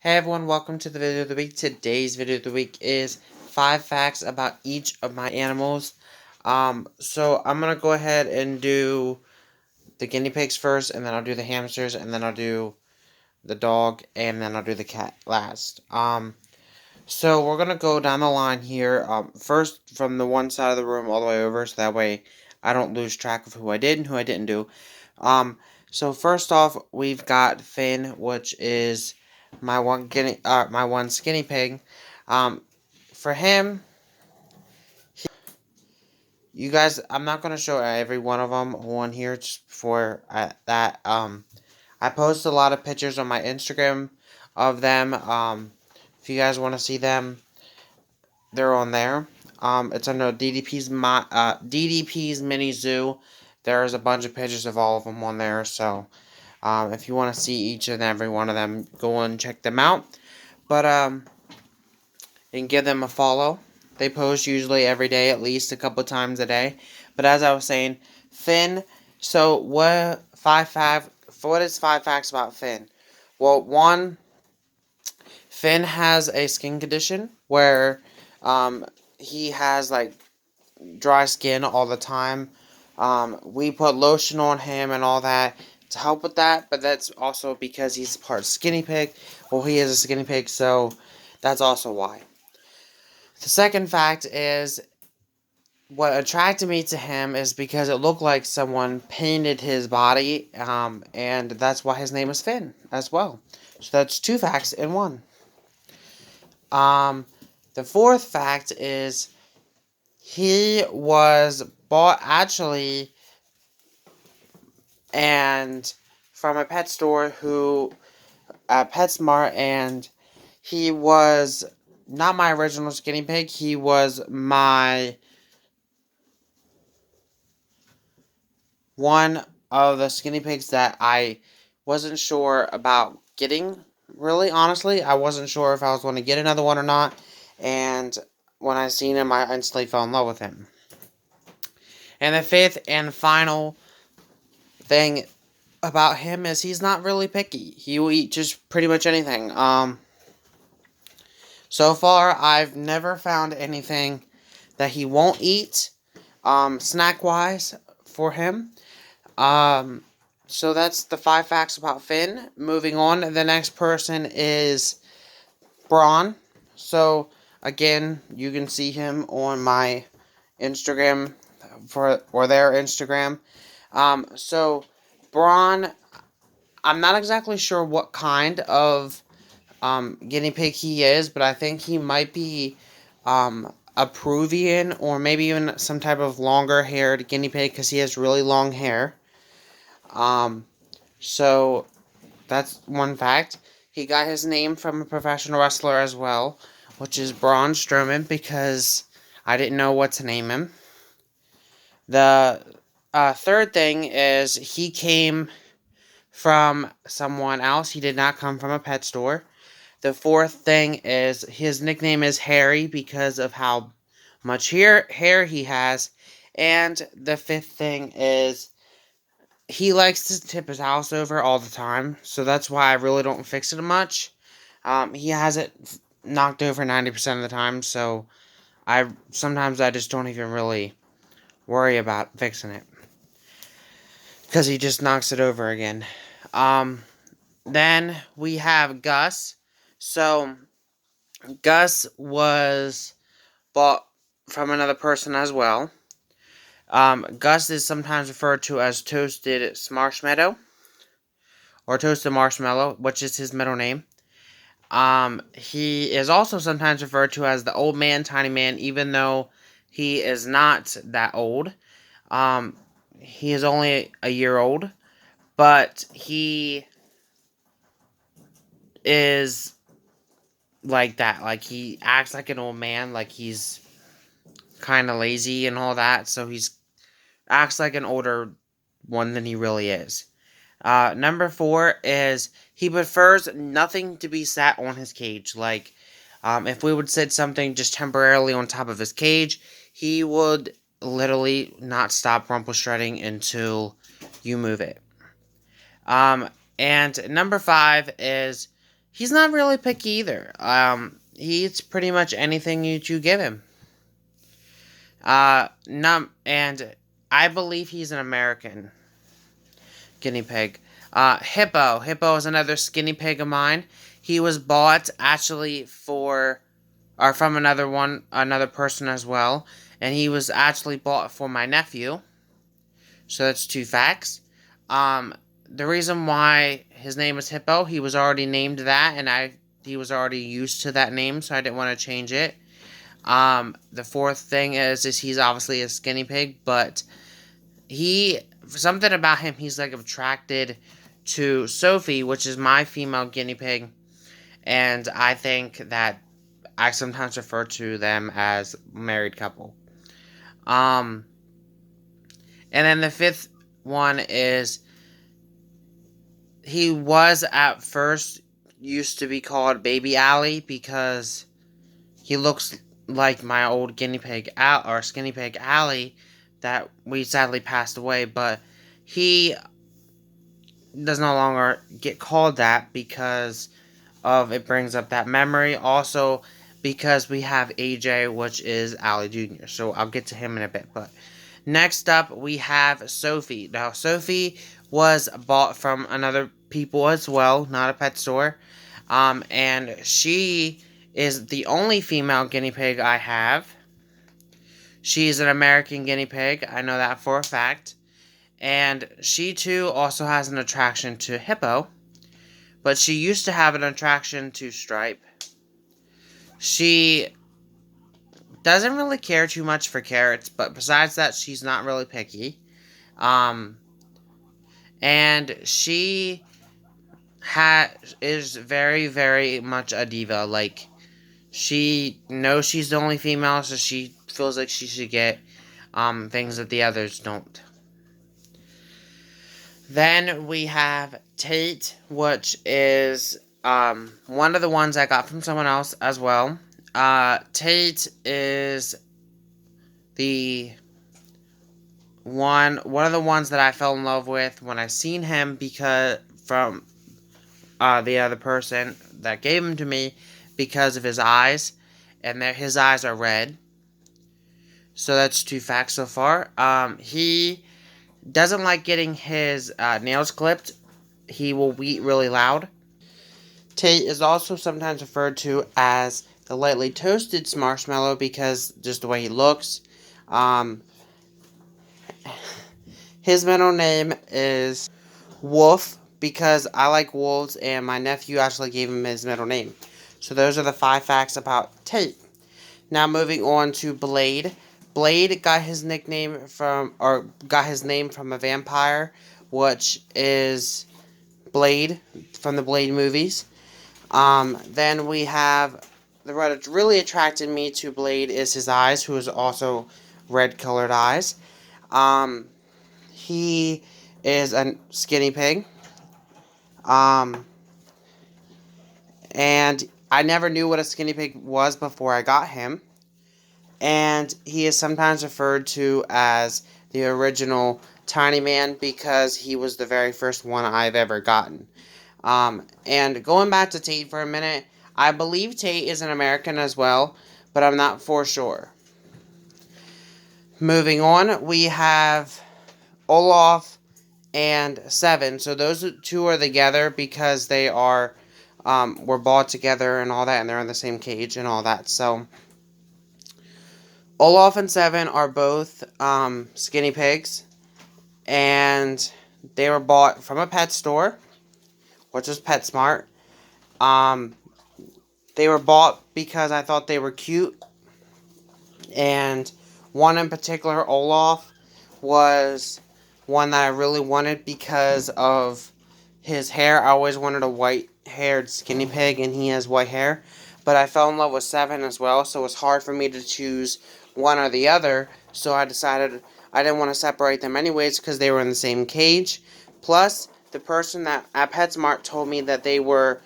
Hey everyone, welcome to the video of the week. Today's video of the week is 5 facts about each of my animals. So I'm going to go ahead and do the guinea pigs first, and then I'll do the hamsters, and then I'll do the dog, and then I'll do the cat last. So we're going to go down the line here, first from the one side of the room all the way over, so that way I don't lose track of who I did and who I didn't do. So first off, we've got Finn, which is my one skinny pig. For him, you guys, I'm not gonna show every one of them on here just before that. I post a lot of pictures on my Instagram of them. If you guys want to see them, they're on there. It's under DDP's mini zoo. There's a bunch of pictures of all of them on there. So, if you want to see each and every one of them, go and check them out. But and give them a follow. They post usually every day, at least a couple times a day. But as I was saying, Finn. So what is 5 facts about Finn? Well, one, Finn has a skin condition where he has like dry skin all the time. We put lotion on him and all that to help with that, but that's also because he's part skinny pig. Well, he is a skinny pig, so that's also why. The second fact is what attracted me to him is because it looked like someone painted his body, and that's why his name is Finn as well. So that's 2 facts in one. The fourth fact is he was bought actually and from a pet store at PetSmart, and he was not my original skinny pig. He was my one of the skinny pigs that I wasn't sure about getting. Really, honestly, I wasn't sure if I was going to get another one or not. And when I seen him, I instantly fell in love with him. And the fifth and final thing about him is he's not really picky. He will eat just pretty much anything. So far, I've never found anything that he won't eat, snack-wise, for him. So that's the 5 facts about Finn. Moving on, the next person is Braun. So, again, you can see him on my Instagram, or their Instagram. So, Braun, I'm not exactly sure what kind of guinea pig he is, but I think he might be a Peruvian or maybe even some type of longer haired guinea pig because he has really long hair. So that's one fact. He got his name from a professional wrestler as well, which is Braun Strowman, because I didn't know what to name him. The third thing is he came from someone else. He did not come from a pet store. The fourth thing is his nickname is Harry because of how much hair he has. And the fifth thing is he likes to tip his house over all the time, so that's why I really don't fix it much. He has it knocked over 90% of the time, so sometimes I just don't even really worry about fixing it because he just knocks it over again. Then we have Gus. So Gus was bought from another person as well. Gus is sometimes referred to as Toasted Marshmallow, or Toasted Marshmallow, which is his middle name. He is also sometimes referred to as the Old Man, Tiny Man, even though he is not that old. He is only a year old, but he is like that. Like, he acts like an old man, like he's kind of lazy and all that, so he's acts like an older one than he really is. Number 4 is he prefers nothing to be sat on his cage. Like, if we would sit something just temporarily on top of his cage, he would literally not stop rumple shredding until you move it. And number 5 is he's not really picky either. He eats pretty much anything you give him. And I believe he's an American guinea pig. Hippo. Hippo is another skinny pig of mine. He was bought actually for, or from another person as well, and he was actually bought for my nephew. So that's two facts. Um, the reason why his name is Hippo, he was already named that, and he was already used to that name, so I didn't want to change it. The fourth thing is he's obviously a skinny pig, but he something about him, he's like attracted to Sophie, which is my female guinea pig, and I think that I sometimes refer to them as married couple. Um, and then the fifth one is he was at first used to be called Baby Allie because he looks like my old guinea pig or skinny pig Allie that we sadly passed away, but he does no longer get called that because of it brings up that memory. Also, because we have AJ, which is Allie Jr. So I'll get to him in a bit. But next up, we have Sophie. Now, Sophie was bought from another people as well, not a pet store. And she is the only female guinea pig I have. She's an American guinea pig. I know that for a fact. And she too also has an attraction to Hippo. But she used to have an attraction to Stripe. She doesn't really care too much for carrots, but besides that, she's not really picky. Um, and she is very, very much a diva. Like, she knows she's the only female, so she feels like she should get things that the others don't. Then we have Tate, which is one of the ones I got from someone else as well. Tate is the one of the ones that I fell in love with when I seen him because from the other person that gave him to me because of his eyes, and his eyes are red. So that's two facts so far. He doesn't like getting his nails clipped. He will bleat really loud. Tate is also sometimes referred to as the lightly toasted marshmallow because just the way he looks. Um, his middle name is Wolf because I like wolves and my nephew actually gave him his middle name. So those are the 5 facts about Tate. Now moving on to Blade. Blade got his name from a vampire, which is Blade from the Blade movies. Then we have what really attracted me to Blade is his eyes, who is also red colored eyes. He is a skinny pig. And I never knew what a skinny pig was before I got him. And he is sometimes referred to as the original Tiny Man because he was the very first one I've ever gotten. And going back to Tate for a minute, I believe Tate is an American as well, but I'm not for sure. Moving on, we have Olaf and Seven. So those two are together because they are were bought together and all that, and they're in the same cage and all that. So Olaf and Seven are both skinny pigs, and they were bought from a pet store, which is PetSmart. They were bought because I thought they were cute, and one in particular, Olaf, was one that I really wanted because of his hair. I always wanted a white-haired skinny pig, and he has white hair. But I fell in love with Seven as well, so it was hard for me to choose one or the other. So I decided I didn't want to separate them anyways because they were in the same cage. Plus, the person that at PetSmart told me that they were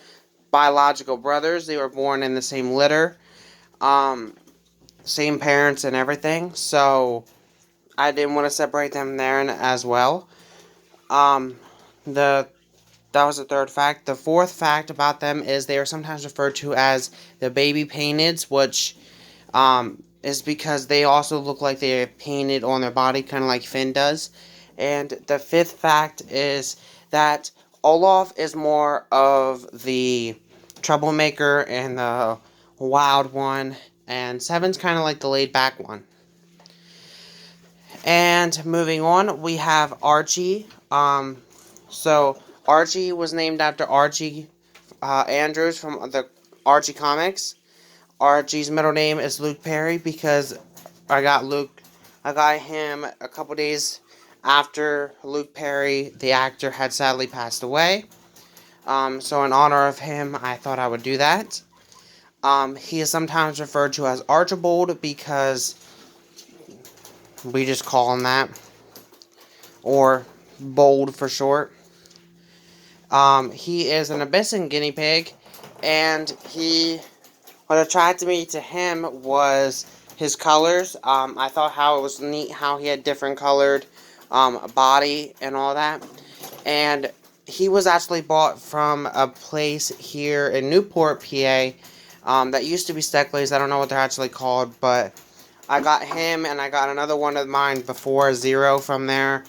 biological brothers. They were born in the same litter, same parents and everything. So I didn't want to separate them there as well. The that was the third fact. The fourth fact about them is they are sometimes referred to as the baby painteds, which is because they also look like they're painted on their body, kind of like Finn does. And the fifth fact is that Olaf is more of the troublemaker and the wild one, and Seven's kind of like the laid back one. And moving on, we have Archie. So Archie was named after Archie Andrews from the Archie comics. Archie's middle name is Luke Perry because I got him a couple days after Luke Perry, the actor, had sadly passed away. So in honor of him, I thought I would do that. He is sometimes referred to as Archibald because we just call him that, or Bold for short. He is an Abyssinian guinea pig, and what attracted me to him was his colors. I thought how it was neat how he had different colored body and all that. And he was actually bought from a place here in Newport, PA, that used to be Steckley's. I don't know what they're actually called, but I got him and I got another one of mine before, Zero, from there.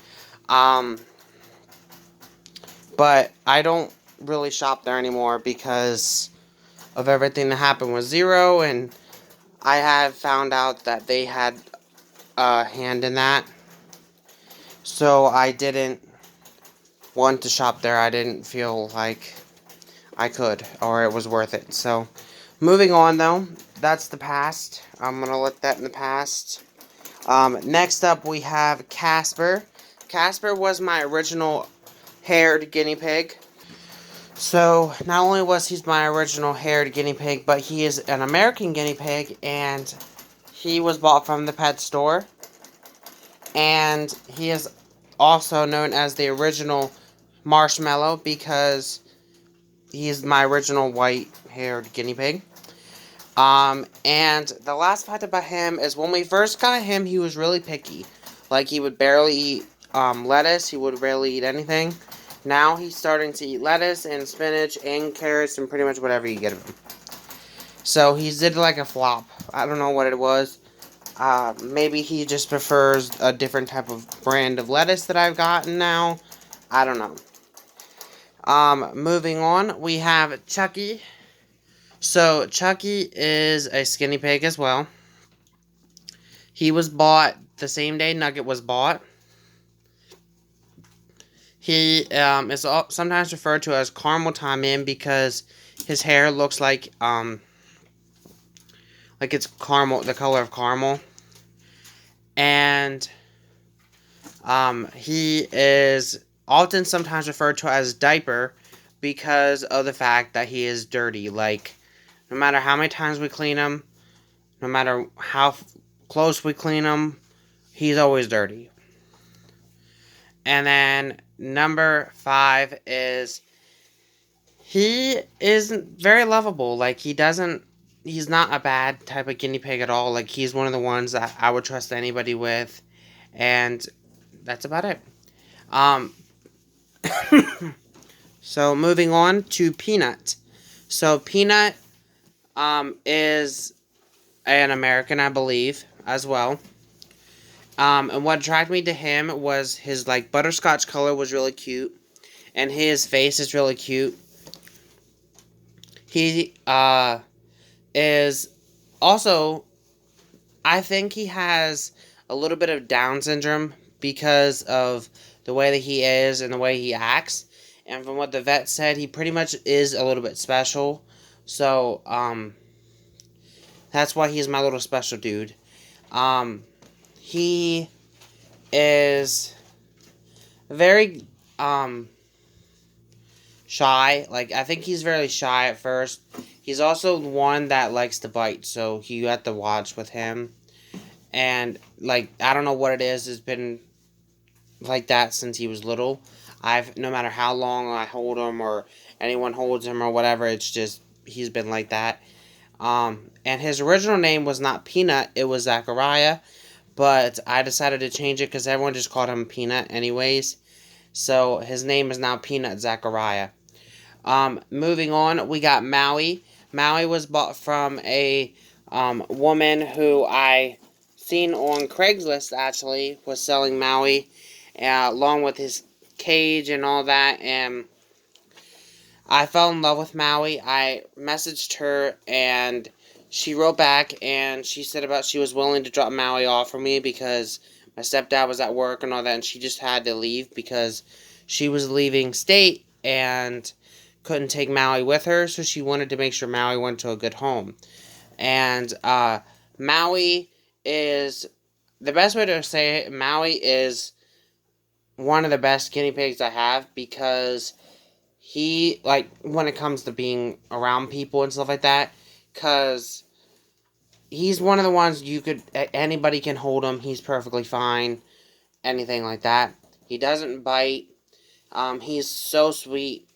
But I don't really shop there anymore because of everything that happened with Zero, and I have found out that they had a hand in that. So I didn't want to shop there. I didn't feel like I could, or it was worth it. So, moving on though, that's the past. I'm going to let that in the past. Next up we have Casper. Casper was my original haired guinea pig. So, not only was he my original haired guinea pig, but he is an American guinea pig, and he was bought from the pet store. And he is also known as the original Marshmallow because he's my original white-haired guinea pig. And the last fact about him is when we first got him, he was really picky. Like, he would barely eat lettuce. He would barely eat anything. Now he's starting to eat lettuce and spinach and carrots and pretty much whatever you get of him. So he did like a flop. I don't know what it was. Maybe he just prefers a different type of brand of lettuce that I've gotten now. I don't know. Moving on, we have Chucky. So Chucky is a skinny pig as well. He was bought the same day Nugget was bought. He is sometimes referred to as Caramel Time In because his hair looks like it's caramel, the color of caramel. And he is often sometimes referred to as Diaper because of the fact that he is dirty. Like, no matter how many times we clean him, no matter how close we clean him, he's always dirty. And then number 5 is he isn't very lovable. Like, he's not a bad type of guinea pig at all. Like, he's one of the ones that I would trust anybody with. And that's about it. So, moving on to Peanut. So, Peanut is an American, I believe, as well. And what attracted me to him was his, like, butterscotch color was really cute. And his face is really cute. He, is also, I think he has a little bit of Down syndrome because of the way that he is and the way he acts. And from what the vet said, he pretty much is a little bit special. So, that's why he's my little special dude. He is very, shy. Like, I think he's very shy at first. He's also one that likes to bite, so you have to watch with him. And, like, I don't know what it is. It's been like that since he was little. No matter how long I hold him or anyone holds him or whatever, it's just, he's been like that. And his original name was not Peanut, it was Zachariah. But I decided to change it because everyone just called him Peanut anyways. So his name is now Peanut Zachariah. Moving on, we got Maui. Maui was bought from a woman who I seen on Craigslist, actually, was selling Maui, along with his cage and all that, and I fell in love with Maui. I messaged her, and she wrote back, and she said about she was willing to drop Maui off for me because my stepdad was at work and all that, and she just had to leave because she was leaving state and couldn't take Maui with her, so she wanted to make sure Maui went to a good home. And Maui is, the best way to say it, Maui is one of the best guinea pigs I have because he, like, when it comes to being around people and stuff like that, because he's one of the ones you could, anybody can hold him, he's perfectly fine, anything like that. He doesn't bite, he's so sweet,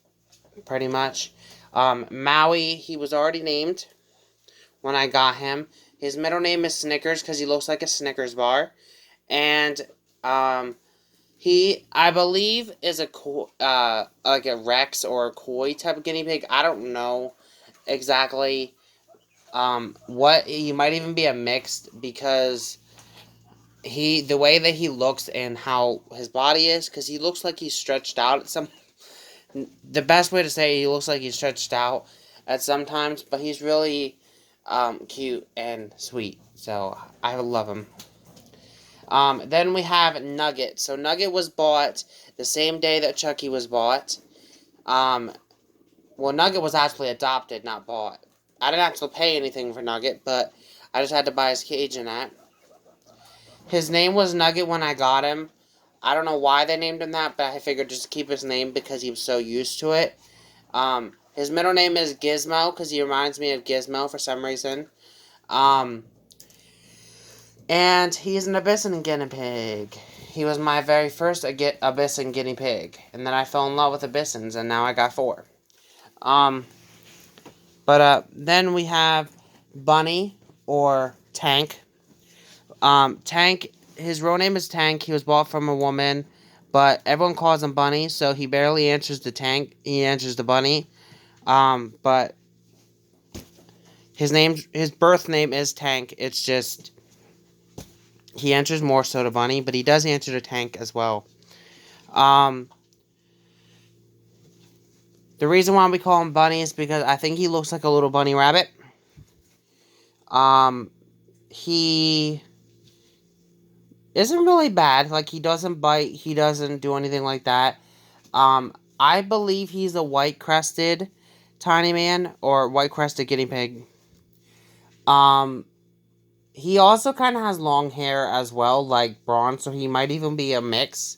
pretty much. Maui, he was already named when I got him. His middle name is Snickers because he looks like a Snickers bar, and, he, I believe, is a like a Rex or a Koi type of guinea pig. I don't know exactly what. He might even be a mixed because the way that he looks and how his body is, because he looks like he's stretched out at some. The best way to say it, he looks like he's stretched out at sometimes, but he's really cute and sweet. So I love him. Then we have Nugget. So Nugget was bought the same day that Chucky was bought. Well, Nugget was actually adopted, not bought. I didn't actually pay anything for Nugget, but I just had to buy his cage and that. His name was Nugget when I got him. I don't know why they named him that, but I figured just keep his name because he was so used to it. His middle name is Gizmo because he reminds me of Gizmo for some reason. And he's an Abyssinian guinea pig. He was my very first Abyssinian guinea pig. And then I fell in love with Abyssins, and now I got 4. Then we have Bunny, or Tank. Tank, his real name is Tank. He was bought from a woman, but everyone calls him Bunny, so he barely answers the Tank. He answers the Bunny. But his birth name is Tank. It's just, he answers more so to Bunny, but he does answer to Tank as well. The reason why we call him Bunny is because I think he looks like a little bunny rabbit. He isn't really bad. Like, he doesn't bite. He doesn't do anything like that. I believe he's a white-crested tiny man, or white-crested guinea pig. He also kind of has long hair as well, like Braun, so he might even be a mix.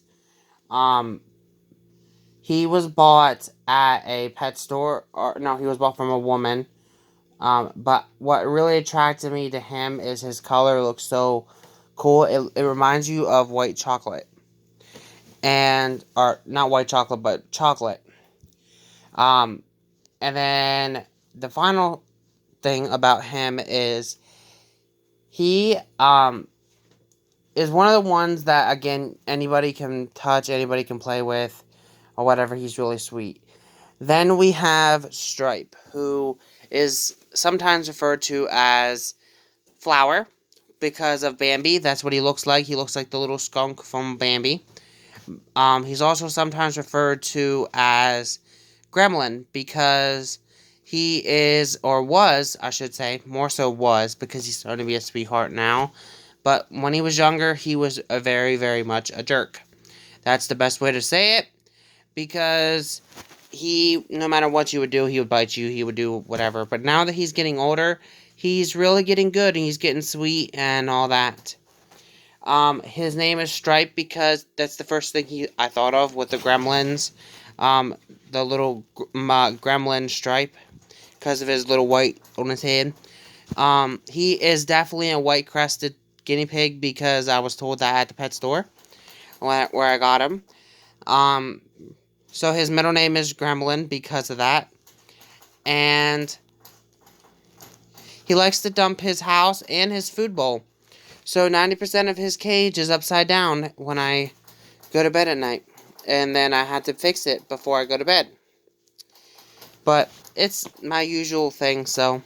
He was bought at a pet store, or no, he was bought from a woman. But what really attracted me to him is his color looks so cool. It reminds you of white chocolate. Or not white chocolate, but chocolate. And then the final thing about him is he, is one of the ones that, again, anybody can touch, anybody can play with, or whatever. He's really sweet. Then we have Stripe, who is sometimes referred to as Flower because of Bambi. That's what he looks like. He looks like the little skunk from Bambi. He's also sometimes referred to as Gremlin because he is, or was, I should say, more so was, because he's starting to be a sweetheart now. But when he was younger, he was a very, very much a jerk. That's the best way to say it, because he, no matter what you would do, he would bite you, he would do whatever. But now that he's getting older, he's really getting good, and he's getting sweet and all that. His name is Stripe because that's the first thing I thought of with the gremlins. The little gremlin Stripe, because of his little white on his head. He is definitely a white-crested guinea pig because I was told that at the pet store where I got him. So his middle name is Gremlin because of that. And he likes to dump his house and his food bowl. So 90% of his cage is upside down when I go to bed at night. And then I had to fix it before I go to bed. but it's my usual thing, so.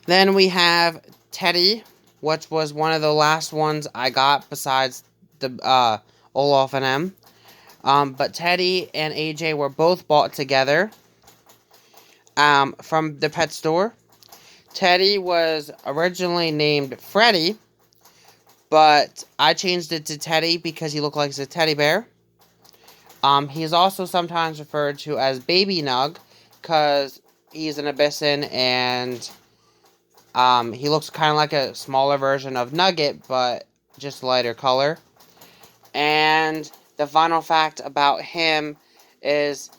Then we have Teddy, which was one of the last ones I got besides the Olaf and M. But Teddy and AJ were both bought together from the pet store. Teddy was originally named Freddy, but I changed it to Teddy because he looked like a teddy bear. He is also sometimes referred to as Baby Nug because he's an Abyssin and he looks kind of like a smaller version of Nugget, but just lighter color. And the final fact about him is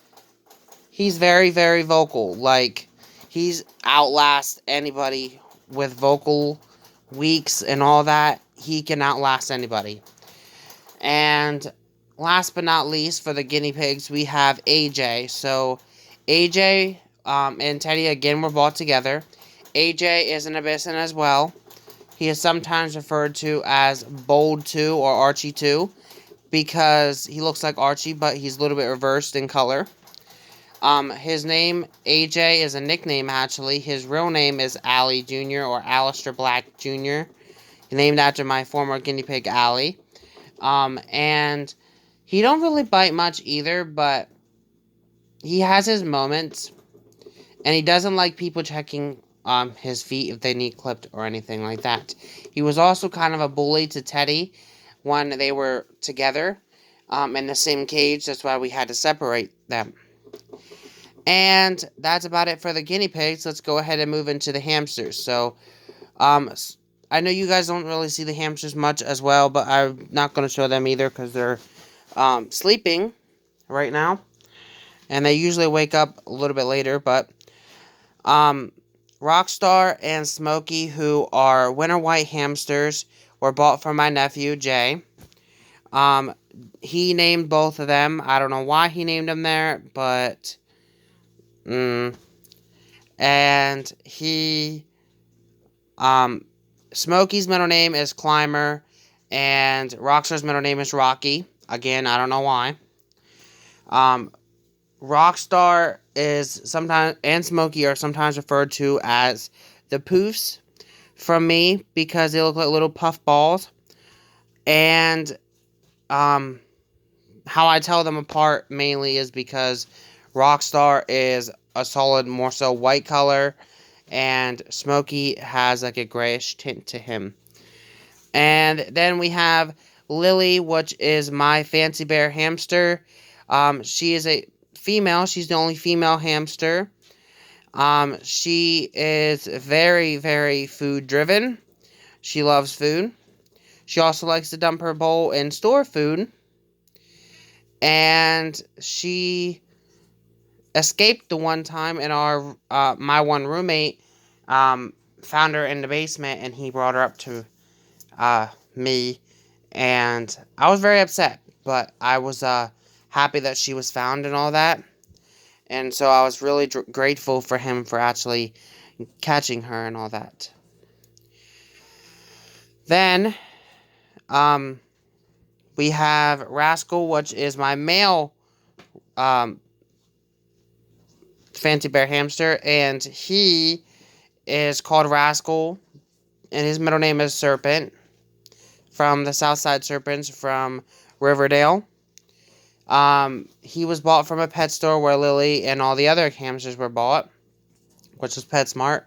he's very, very vocal. Like, he's outlast anybody with vocal weeks and all that. He can outlast anybody. And last but not least, for the guinea pigs, we have AJ. So, AJ and Teddy again were bought together. AJ is an Abyssin as well. He is sometimes referred to as Bold 2 or Archie 2 because he looks like Archie, but he's a little bit reversed in color. His name, AJ, is a nickname, actually. His real name is Allie Jr. or Alistair Black Jr., named after my former guinea pig, Allie. And he don't really bite much either, but he has his moments, and he doesn't like people checking his feet if they need clipped or anything like that. He was also kind of a bully to Teddy when they were together in the same cage. That's why we had to separate them. And that's about it for the guinea pigs. Let's go ahead and move into the hamsters. So, I know you guys don't really see the hamsters much as well, but I'm not going to show them either because they're sleeping right now. And they usually wake up a little bit later, but Rockstar and Smokey, who are winter white hamsters, were bought from my nephew, Jay. He named both of them. I don't know why he named them there, but... And he... Smokey's middle name is Climber, and Rockstar's middle name is Rocky. Again, I don't know why. Rockstar is sometimes, and Smokey are sometimes referred to as the Poofs from me because they look like little puff balls. And how I tell them apart mainly is because Rockstar is a solid, more so white color, and Smokey has like a grayish tint to him. And then we have Lily, which is my fancy bear hamster. She is a female. She's the only female hamster. She is very, very food driven. She loves food. She also likes to dump her bowl and store food. And she escaped the one time, and my one roommate found her in the basement, and he brought her up to me, and I was very upset, but I was happy that she was found and all that, and so I was really grateful for him for actually catching her and all that. Then we have Rascal, which is my male fancy bear hamster, and he is called Rascal, and his middle name is Serpent, from the Southside Serpents from Riverdale. He was bought from a pet store where Lily and all the other hamsters were bought, which was PetSmart.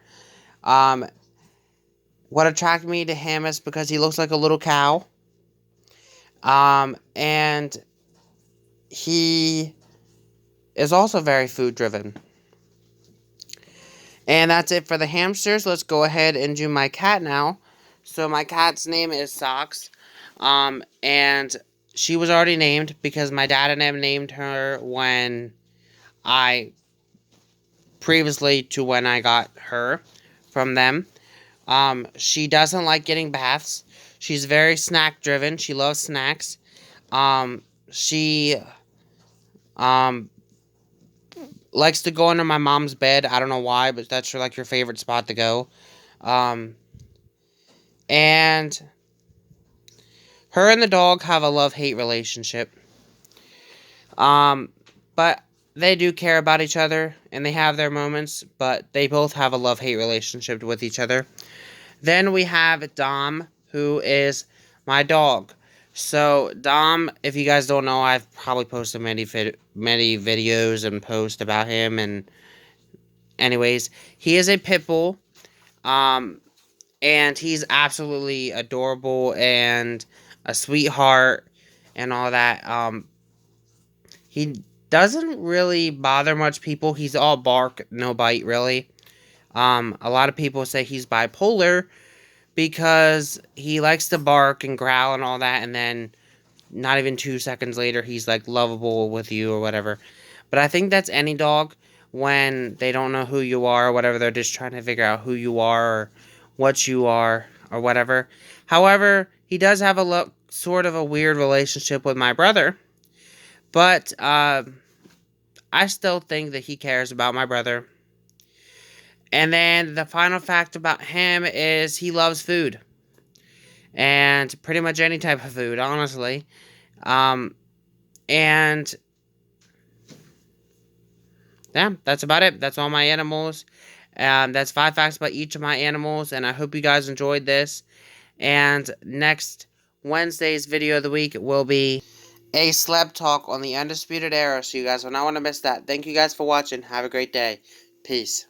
What attracted me to him is because he looks like a little cow. And he is also very food driven. And that's it for the hamsters. Let's go ahead and do my cat now. So my cat's name is Socks. And she was already named because my dad and I named her when previously to when I got her from them. She doesn't like getting baths. She's very snack driven. She loves snacks. She likes to go under my mom's bed. I don't know why, but that's like her favorite spot to go. And her and the dog have a love-hate relationship. But they do care about each other, and they have their moments, but they both have a love-hate relationship with each other. Then we have Dom, who is my dog. So Dom, if you guys don't know, I've probably posted many videos and posts about him. And anyways, he is a pit bull, um, and he's absolutely adorable and a sweetheart and all that. He doesn't really bother much people. He's all bark, no bite, really. A lot of people say he's bipolar because he likes to bark and growl and all that, and then not even 2 seconds later, he's like lovable with you or whatever. But I think that's any dog when they don't know who you are or whatever. They're just trying to figure out who you are or what you are or whatever. However, he does have sort of a weird relationship with my brother, but I still think that he cares about my brother. And then the final fact about him is he loves food. And pretty much any type of food, honestly. Um, and yeah, that's about it. That's all my animals. That's 5 facts about each of my animals, and I hope you guys enjoyed this. And next Wednesday's video of the week will be a celeb talk on the Undisputed Era, so you guys will not want to miss that. Thank you guys for watching. Have a great day. Peace.